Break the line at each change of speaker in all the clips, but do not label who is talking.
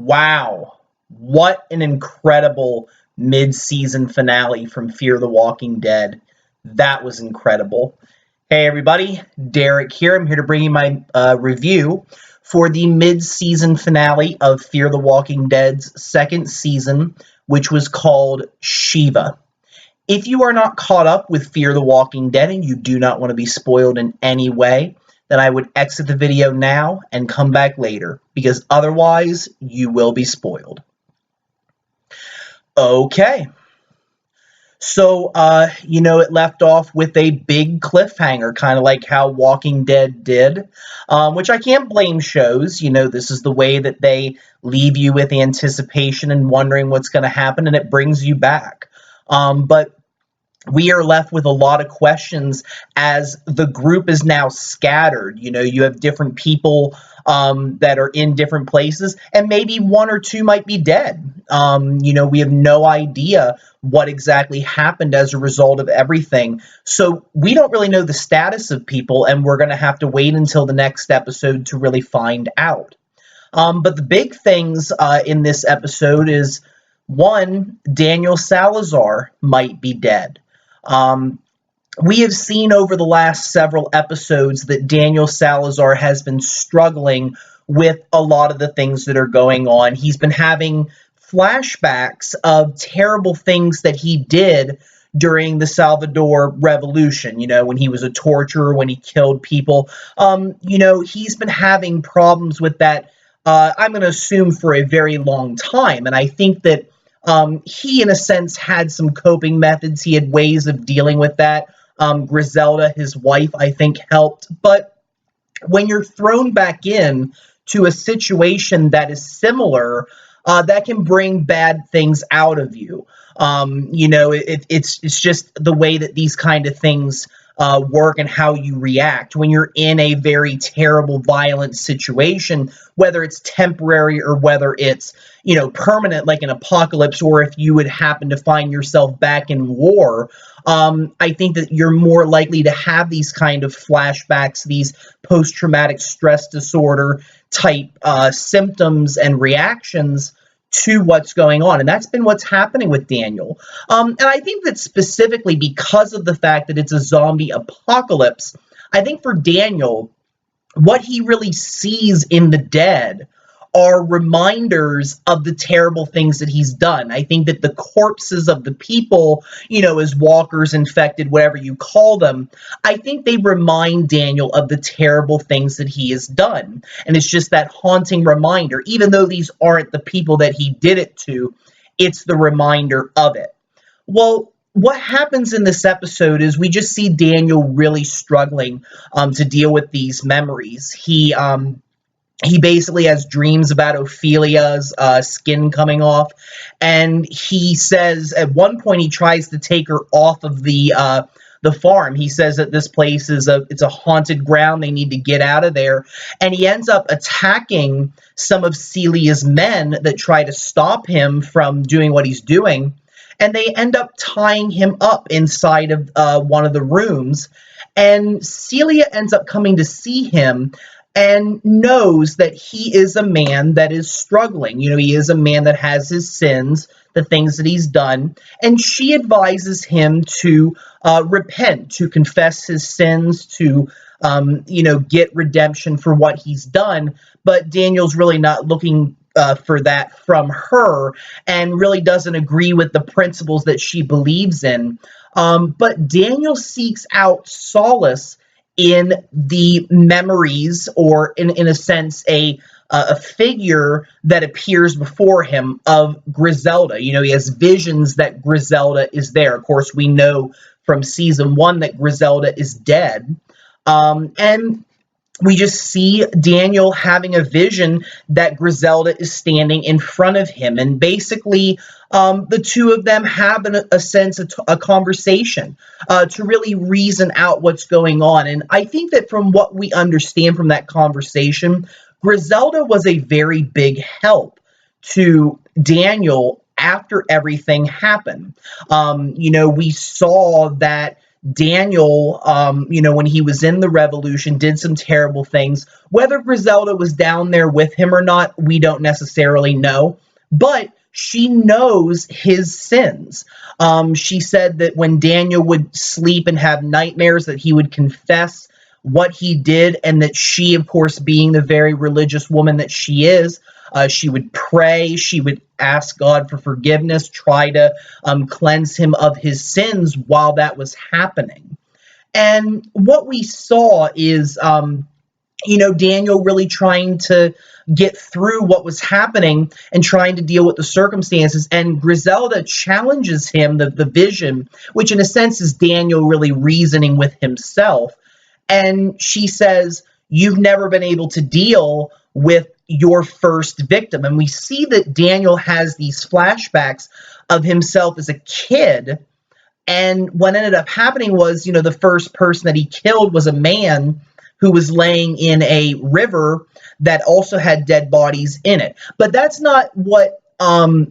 Wow, what an incredible mid-season finale from Fear the Walking Dead. That was incredible. Hey everybody, Derek here. I'm here to bring you my review for the mid-season finale of Fear the Walking Dead's second season, which was called Shiva. If you are not caught up with Fear the Walking Dead and you do not want to be spoiled in any way, then I would exit the video now and come back later, because otherwise you will be spoiled. Okay. So, it left off with a big cliffhanger, kind of like how Walking Dead did, which I can't blame shows. This is the way that they leave you with anticipation and wondering what's going to happen, and it brings you back. But we are left with a lot of questions as the group is now scattered. You have different people that are in different places, and maybe one or two might be dead. We have no idea what exactly happened as a result of everything. So we don't really know the status of people, and we're going to have to wait until the next episode to really find out. But the big things in this episode is, one, Daniel Salazar might be dead. We have seen over the last several episodes that Daniel Salazar has been struggling with a lot of the things that are going on. He's been having flashbacks of terrible things that he did during the Salvador Revolution, when he was a torturer, when he killed people. He's been having problems with that, I'm going to assume, for a very long time. And I think that he, in a sense, had some coping methods. He had ways of dealing with that. Griselda, his wife, I think, helped. But when you're thrown back in to a situation that is similar, that can bring bad things out of you. It's just the way that these kind of things work and how you react when you're in a very terrible, violent situation, whether it's temporary or whether it's, permanent, like an apocalypse, or if you would happen to find yourself back in war. I think that you're more likely to have these kind of flashbacks, these post-traumatic stress disorder type symptoms and reactions to what's going on. And that's been what's happening with Daniel. And I think that specifically because of the fact that it's a zombie apocalypse, I think for Daniel, what he really sees in the dead are reminders of the terrible things that he's done. I think that the corpses of the people, as walkers, infected, whatever you call them, I think they remind Daniel of the terrible things that he has done. And it's just that haunting reminder. Even though these aren't the people that he did it to, it's the reminder of it. Well, what happens in this episode is we just see Daniel really struggling to deal with these memories. He basically has dreams about Ophelia's skin coming off, and he says at one point he tries to take her off of the farm. He says that this place is a haunted ground. They need to get out of there, and he ends up attacking some of Celia's men that try to stop him from doing what he's doing, and they end up tying him up inside of one of the rooms, and Celia ends up coming to see him and knows that he is a man that is struggling. He is a man that has his sins, the things that he's done, and she advises him to repent, to confess his sins, to, get redemption for what he's done. But Daniel's really not looking for that from her and really doesn't agree with the principles that she believes in. But Daniel seeks out solace in the memories, or in a sense, a figure that appears before him of Griselda. He has visions that Griselda is there. Of course, we know from season 1 that Griselda is dead. And we just see Daniel having a vision that Griselda is standing in front of him. And basically, the two of them have a conversation to really reason out what's going on. And I think that from what we understand from that conversation, Griselda was a very big help to Daniel after everything happened. We saw that Daniel, when he was in the revolution, did some terrible things. Whether Griselda was down there with him or not, we don't necessarily know. But she knows his sins. She said that when Daniel would sleep and have nightmares, that he would confess what he did, and that she, of course, being the very religious woman that she is, she would pray, she would ask God for forgiveness, try to cleanse him of his sins while that was happening. And what we saw is, Daniel really trying to get through what was happening and trying to deal with the circumstances. And Griselda challenges him, the vision, which in a sense is Daniel really reasoning with himself. And she says, you've never been able to deal with your first victim. And we see that Daniel has these flashbacks of himself as a kid. And what ended up happening was, the first person that he killed was a man who was laying in a river that also had dead bodies in it. But that's not what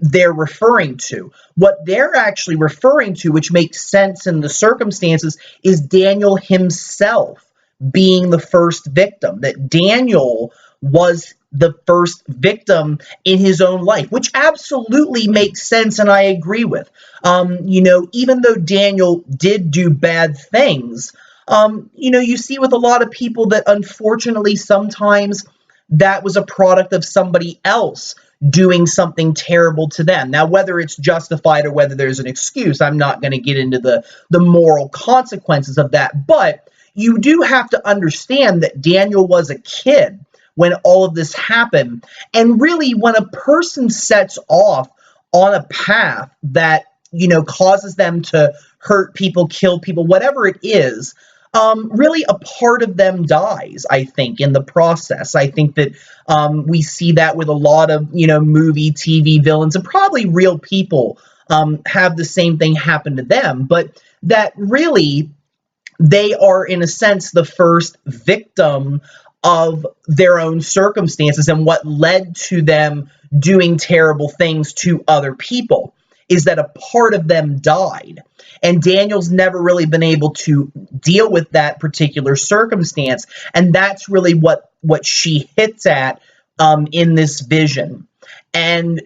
they're referring to. What they're actually referring to, which makes sense in the circumstances, is Daniel himself being the first victim. That Daniel was the first victim in his own life, which absolutely makes sense and I agree with. Even though Daniel did do bad things, you see with a lot of people that unfortunately sometimes that was a product of somebody else doing something terrible to them. Now, whether it's justified or whether there's an excuse, I'm not going to get into the moral consequences of that, but you do have to understand that Daniel was a kid when all of this happened. And really, when a person sets off on a path that, causes them to hurt people, kill people, whatever it is, really a part of them dies, I think, in the process. I think that we see that with a lot of, movie, TV villains, and probably real people have the same thing happen to them, but that really they are, in a sense, the first victim of their own circumstances and what led to them doing terrible things to other people is that a part of them died. And Daniel's never really been able to deal with that particular circumstance. And that's really what she hits at in this vision. And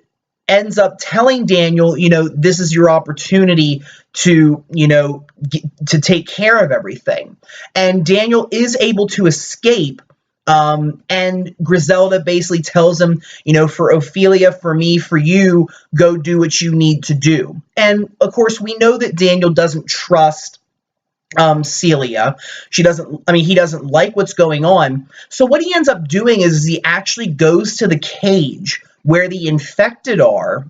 ends up telling Daniel, this is your opportunity to, to take care of everything. And Daniel is able to escape. And Griselda basically tells him, for Ophelia, for me, for you, go do what you need to do. And of course, we know that Daniel doesn't trust Celia. He doesn't like what's going on. So what he ends up doing is he actually goes to the cage where the infected are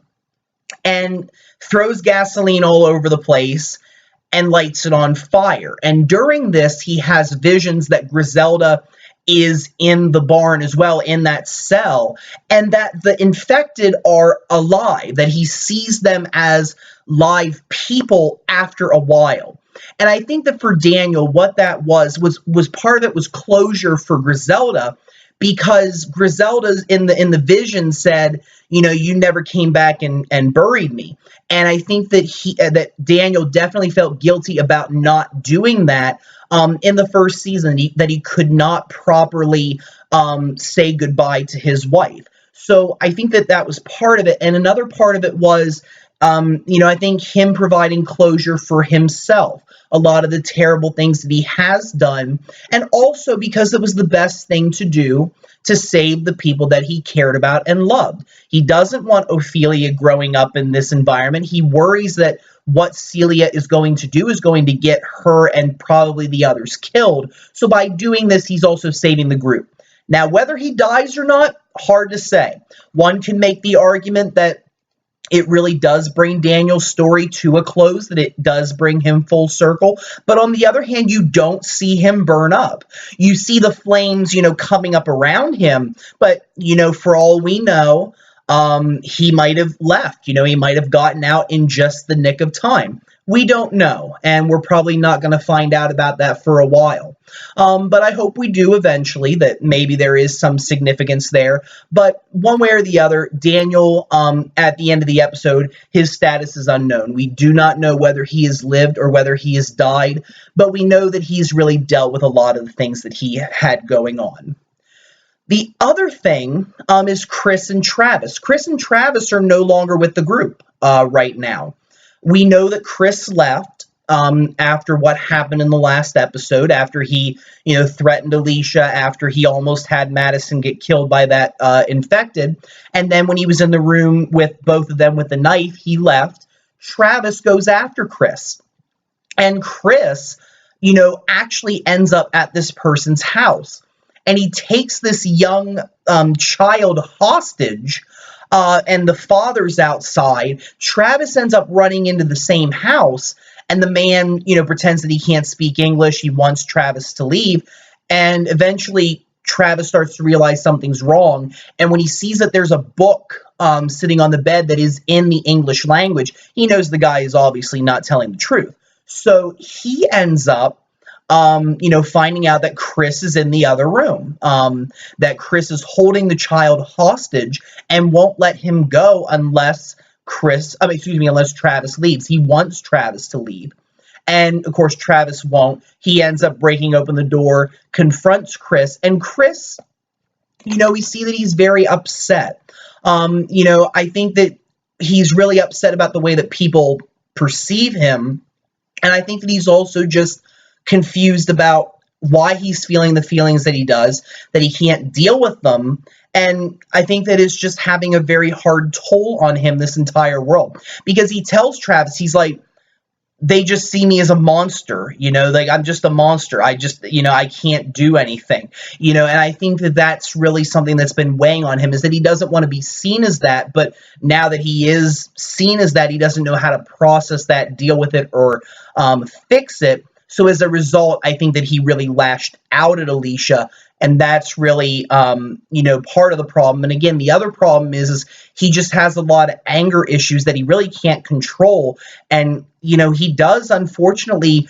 and throws gasoline all over the place and lights it on fire. And during this, he has visions that Griselda is in the barn as well, in that cell, and that the infected are alive, that he sees them as live people after a while. And I think that for Daniel, what that was part of it was closure for Griselda, because Griselda in the vision said, you never came back and buried me. And I think that that Daniel definitely felt guilty about not doing that in the first season, that he could not properly say goodbye to his wife. So I think that was part of it. And another part of it was, I think him providing closure for himself, a lot of the terrible things that he has done, and also because it was the best thing to do to save the people that he cared about and loved. He doesn't want Ophelia growing up in this environment. He worries that what Celia is going to do is going to get her and probably the others killed. So by doing this, he's also saving the group. Now, whether he dies or not, hard to say. One can make the argument that it really does bring Daniel's story to a close, that it does bring him full circle. But on the other hand, you don't see him burn up. You see the flames, coming up around him. But, for all we know, he might have left. He might have gotten out in just the nick of time. We don't know, and we're probably not going to find out about that for a while. But I hope we do eventually, that maybe there is some significance there. But one way or the other, Daniel, at the end of the episode, his status is unknown. We do not know whether he has lived or whether he has died, but we know that he's really dealt with a lot of the things that he had going on. The other thing is Chris and Travis. Chris and Travis are no longer with the group right now. We know that Chris left after what happened in the last episode, after he, threatened Alicia, after he almost had Madison get killed by that infected. And then when he was in the room with both of them with the knife, he left. Travis goes after Chris. And Chris, actually ends up at this person's house. And he takes this young child hostage, and the father's outside. Travis ends up running into the same house, and the man, pretends that he can't speak English. He wants Travis to leave, and eventually Travis starts to realize something's wrong. And when he sees that there's a book sitting on the bed that is in the English language, he knows the guy is obviously not telling the truth. So he ends up finding out that Chris is in the other room, that Chris is holding the child hostage and won't let him go unless Travis leaves. He wants Travis to leave. And of course, Travis won't. He ends up breaking open the door, confronts Chris, and Chris, we see that he's very upset. I think that he's really upset about the way that people perceive him. And I think that he's also just confused about why he's feeling the feelings that he does, that he can't deal with them. And I think that it's just having a very hard toll on him, this entire world. Because he tells Travis, he's like, they just see me as a monster, like I'm just a monster. I just, I can't do anything, and I think that that's really something that's been weighing on him, is that he doesn't want to be seen as that. But now that he is seen as that, he doesn't know how to process that, deal with it, or fix it. So as a result, I think that he really lashed out at Alicia, and that's really, part of the problem. And again, the other problem is he just has a lot of anger issues that he really can't control. And, he does, unfortunately,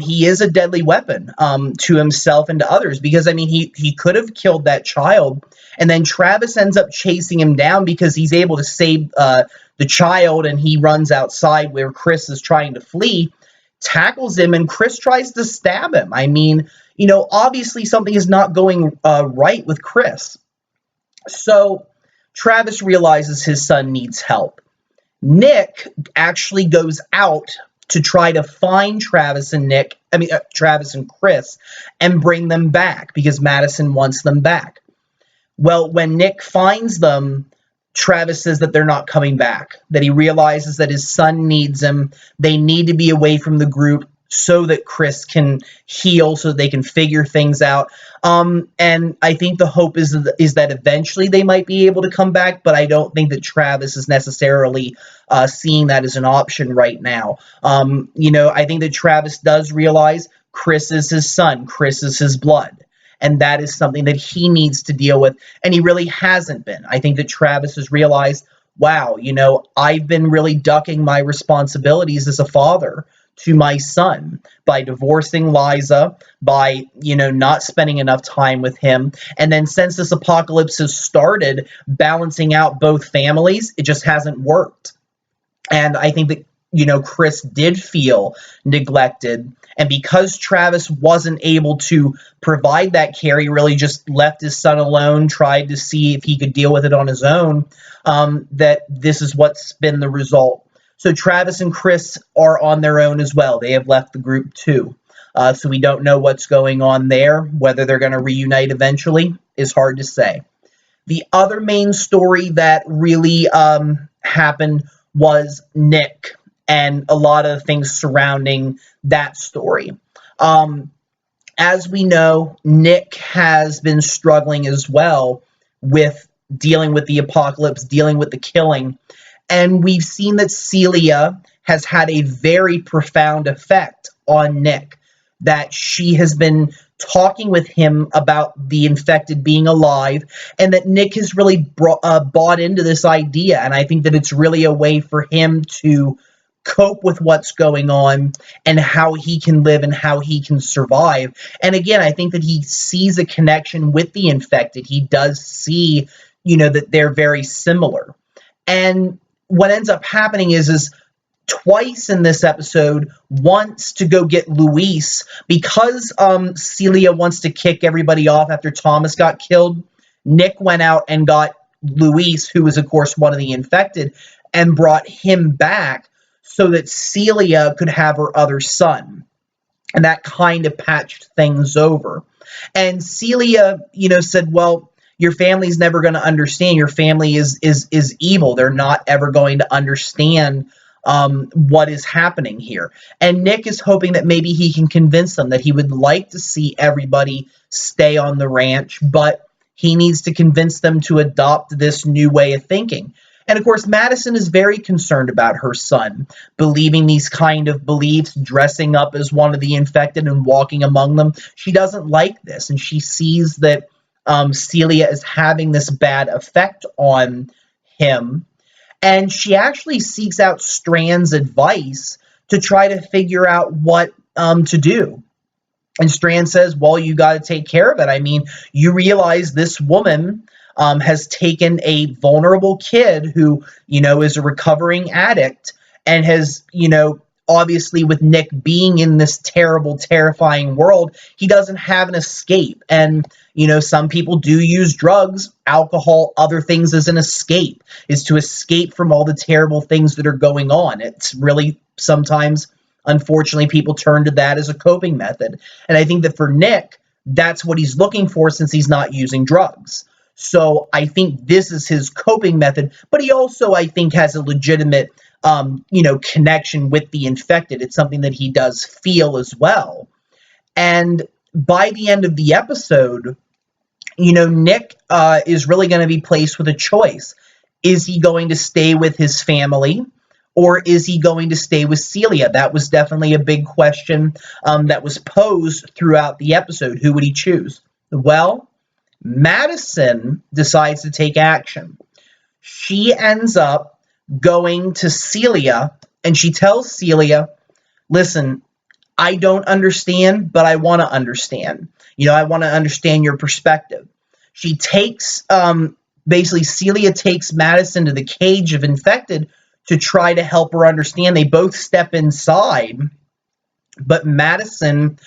he is a deadly weapon to himself and to others, because, he could have killed that child, and then Travis ends up chasing him down because he's able to save the child, and he runs outside where Chris is trying to flee, tackles him, and Chris tries to stab him. Obviously something is not going right with Chris. So Travis realizes his son needs help. Nick actually goes out to try to find Travis and Chris and bring them back, because Madison wants them back. Well, when Nick finds them, Travis says that they're not coming back, that he realizes that his son needs him. They need to be away from the group so that Chris can heal, so they can figure things out. And I think the hope is that eventually they might be able to come back, but I don't think that Travis is necessarily seeing that as an option right now. I think that Travis does realize Chris is his son, Chris is his blood. And that is something that he needs to deal with, and he really hasn't been. I think that Travis has realized, wow, I've been really ducking my responsibilities as a father to my son by divorcing Liza, by, not spending enough time with him. And then since this apocalypse has started, balancing out both families, it just hasn't worked. And I think that, Chris did feel neglected. And because Travis wasn't able to provide that care, he really just left his son alone, tried to see if he could deal with it on his own, that this is what's been the result. So Travis and Chris are on their own as well. They have left the group too. So we don't know what's going on there. Whether they're going to reunite eventually is hard to say. The other main story that really happened was Nick, and a lot of things surrounding that story. As we know, Nick has been struggling as well with dealing with the apocalypse, dealing with the killing. And we've seen that Celia has had a very profound effect on Nick, that she has been talking with him about the infected being alive, and that Nick has really bought into this idea. And I think that it's really a way for him to cope with what's going on and how he can live and how he can survive. And again, I think that he sees a connection with the infected. He does see, that they're very similar. And what ends up happening is twice in this episode, once to go get Luis, because Celia wants to kick everybody off after Thomas got killed. Nick went out and got Luis, who was, of course, one of the infected, and brought him back so that Celia could have her other son. And that kind of patched things over. And Celia, said, well, your family's never going to understand. Your family is evil. They're not ever going to understand what is happening here. And Nick is hoping that maybe he can convince them that he would like to see everybody stay on the ranch, but he needs to convince them to adopt this new way of thinking. And of course, Madison is very concerned about her son believing these kind of beliefs, dressing up as one of the infected and walking among them. She doesn't like this, and she sees that Celia is having this bad effect on him. And she actually seeks out Strand's advice to try to figure out what to do. And Strand says, well, you got to take care of it. I mean, you realize this woman has taken a vulnerable kid who, is a recovering addict and has, obviously with Nick being in this terrible, terrifying world, he doesn't have an escape. And, some people do use drugs, alcohol, other things as an escape, is to escape from all the terrible things that are going on. It's really sometimes, unfortunately, people turn to that as a coping method. And I think that for Nick, that's what he's looking for since he's not using drugs. So I think this is his coping method, but he also, I think, has a legitimate, connection with the infected. It's something that he does feel as well. And by the end of the episode, Nick is really going to be placed with a choice. Is he going to stay with his family, or is he going to stay with Celia? That was definitely a big question that was posed throughout the episode. Who would he choose? Well, Madison decides to take action. She ends up going to Celia, and she tells Celia, listen, I don't understand, but I want to understand. I want to understand your perspective. She takes, basically, Celia takes Madison to the cage of infected to try to help her understand. They both step inside, but Madison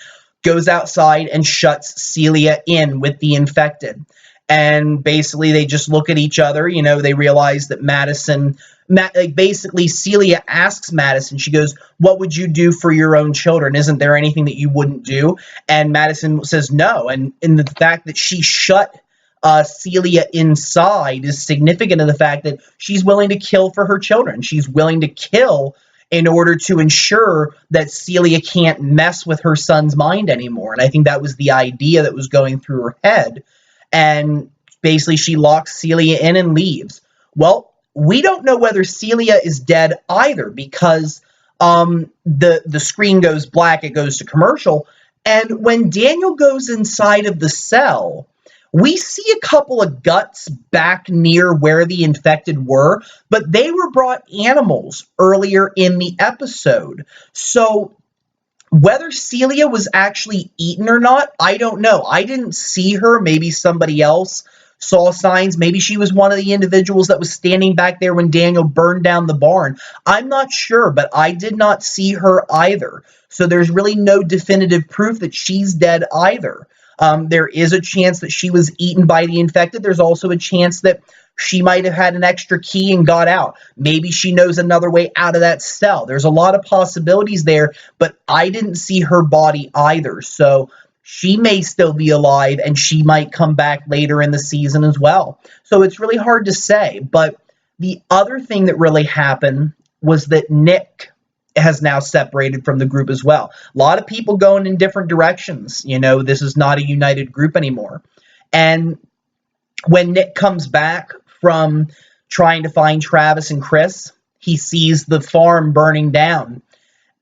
goes outside and shuts Celia in with the infected. And basically, they just look at each other. They realize that basically, Celia asks Madison, she goes, what would you do for your own children? Isn't there anything that you wouldn't do? And Madison says no. And in the fact that she shut Celia inside is significant of the fact that she's willing to kill for her children. She's willing to kill in order to ensure that Celia can't mess with her son's mind anymore. And I think that was the idea that was going through her head. And basically, she locks Celia in and leaves. Well, we don't know whether Celia is dead either, because the screen goes black, it goes to commercial. And when Daniel goes inside of the cell, we see a couple of guts back near where the infected were, but they were brought animals earlier in the episode. So whether Celia was actually eaten or not, I don't know. I didn't see her. Maybe somebody else saw signs. Maybe she was one of the individuals that was standing back there when Daniel burned down the barn. I'm not sure, but I did not see her either. So there's really no definitive proof that she's dead either. There is a chance that she was eaten by the infected. There's also a chance that she might have had an extra key and got out. Maybe she knows another way out of that cell. There's a lot of possibilities there, but I didn't see her body either. So she may still be alive, and she might come back later in the season as well. So it's really hard to say. But the other thing that really happened was that Nick has now separated from the group as well. A lot of people going in different directions. This is not a united group anymore. And when Nick comes back from trying to find Travis and Chris, he sees the farm burning down.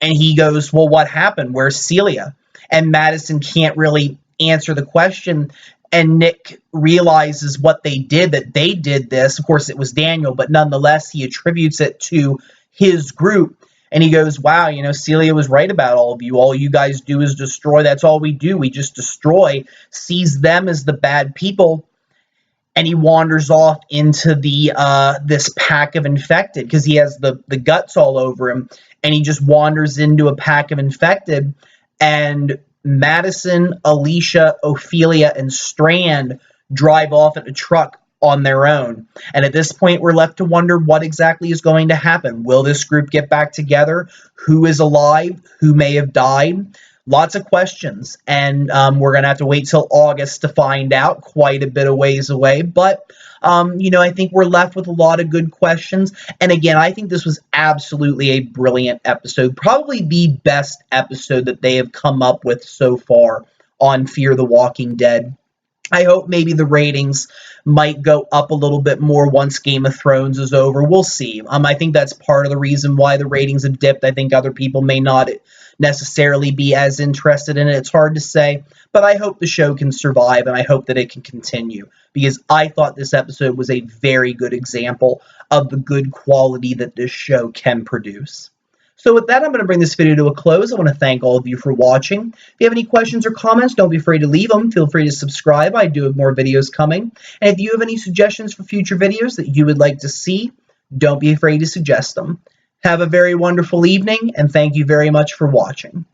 And he goes, well, what happened? Where's Celia? And Madison can't really answer the question. And Nick realizes what they did, that they did this. Of course, it was Daniel, but nonetheless, he attributes it to his group. And he goes, wow, Celia was right about all of you. All you guys do is destroy. That's all we do. We just destroy, sees them as the bad people. And he wanders off into the this pack of infected because he has the guts all over him, and he just wanders into a pack of infected, and Madison, Alicia, Ophelia, and Strand drive off in a truck on their own. And at this point, we're left to wonder what exactly is going to happen. Will this group get back together? Who is alive? Who may have died? Lots of questions, and we're going to have to wait till August to find out, quite a bit of ways away. But, I think we're left with a lot of good questions. And again, I think this was absolutely a brilliant episode, probably the best episode that they have come up with so far on Fear the Walking Dead. I hope maybe the ratings might go up a little bit more once Game of Thrones is over. We'll see. I think that's part of the reason why the ratings have dipped. I think other people may not necessarily be as interested in it. It's hard to say, but I hope the show can survive, and I hope that it can continue, because I thought this episode was a very good example of the good quality that this show can produce. So with that, I'm going to bring this video to a close. I want to thank all of you for watching. If you have any questions or comments, don't be afraid to leave them. Feel free to subscribe. I do have more videos coming. And if you have any suggestions for future videos that you would like to see, don't be afraid to suggest them. Have a very wonderful evening, and thank you very much for watching.